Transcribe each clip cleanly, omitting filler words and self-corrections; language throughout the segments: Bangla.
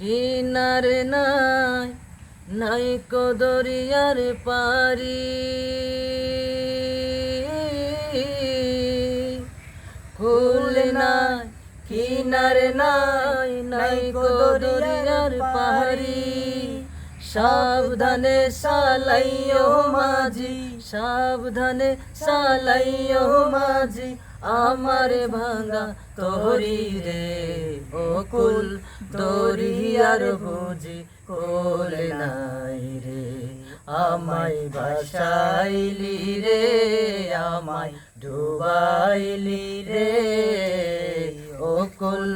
কিনারে নাই নাই কো দরিয়ার পারি, কুল নাই কিনারে নাই নাই কো দরিয়ার পারি। সাবধানে চালাইও মাঝি, সাবধানে চালাইও মাঝি, আমার ভাঙা তরি রে ও কুল দরিয়ার বুঝি কোল নাই রে। আমায় ভাসাইলি রে, আমায় ডুবাইলি রে, ও কুল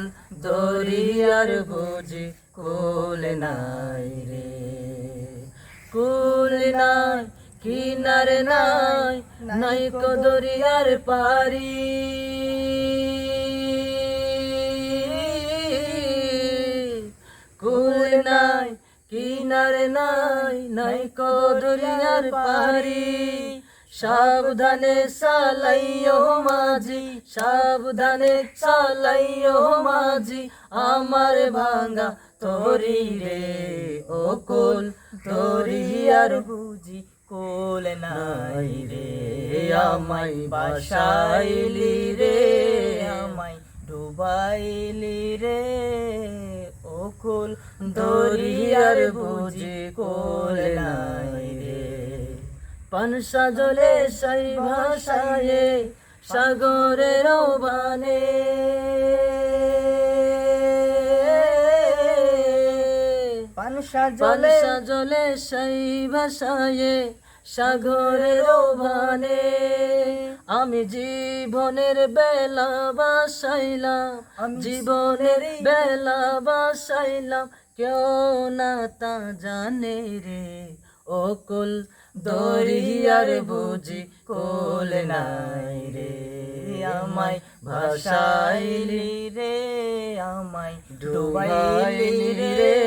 দরিয়ার বুঝি কুল নাই রে। কুল নাই কিনারে নাই নাই কো দরিয়ার পারি, কুল নাই কিনারে নাই নাই কো দরিয়ার পারি। সাবধানে চালাইও মাঝি, সাবধানে চালাইও মাঝি, আমার ভাঙা তরি রে ও কুল দরিয়ার বুঝি কুল নাই রে। আমায় ভাসাইলি রে, আমায় ডুবাইলি রে, ও কুল দরিয়ার বুঝি কুল নাই রে। পানসা জলে সাই ভাষায়ে সাগরের বানে, পানসা জলে সাই ভাষায়ে সাগরের বানে। আমি জীবনের বেলা বাসাইলাম, জীবনের বেলা বাসাইলাম, কেউ না তা জানে রে ও কুল দরিয়ার বুঝি কুল নাই রে। আমায় ভাসাইলি রে, আমায় ডুবাইলি রে,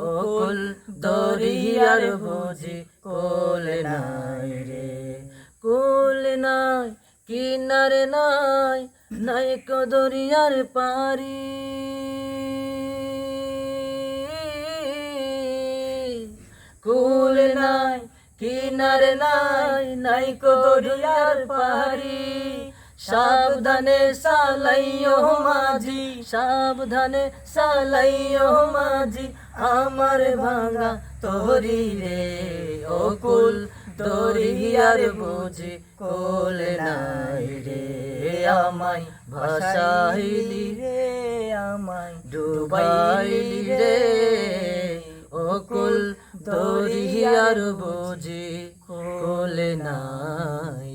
ও কুল দরিয়ার বুঝি কুল নাই রে। কুল নাই কিনারে নাই নাই কো দরিয়ার পারি, কুল নাই কিনারে নাই নাই কো দরিয়ার পারি। সাবধানে চালাইও মাঝি, সাবধানে চালাইও মাঝি, আমার ভাঙা তরি রে ও কুল দরিয়ার বুঝি কুল নাই রে। আমায় ভাসাইলি রে, আমায় ডুবাইলি রে, ও কুল দরিয়ার বুঝি কুল নাই।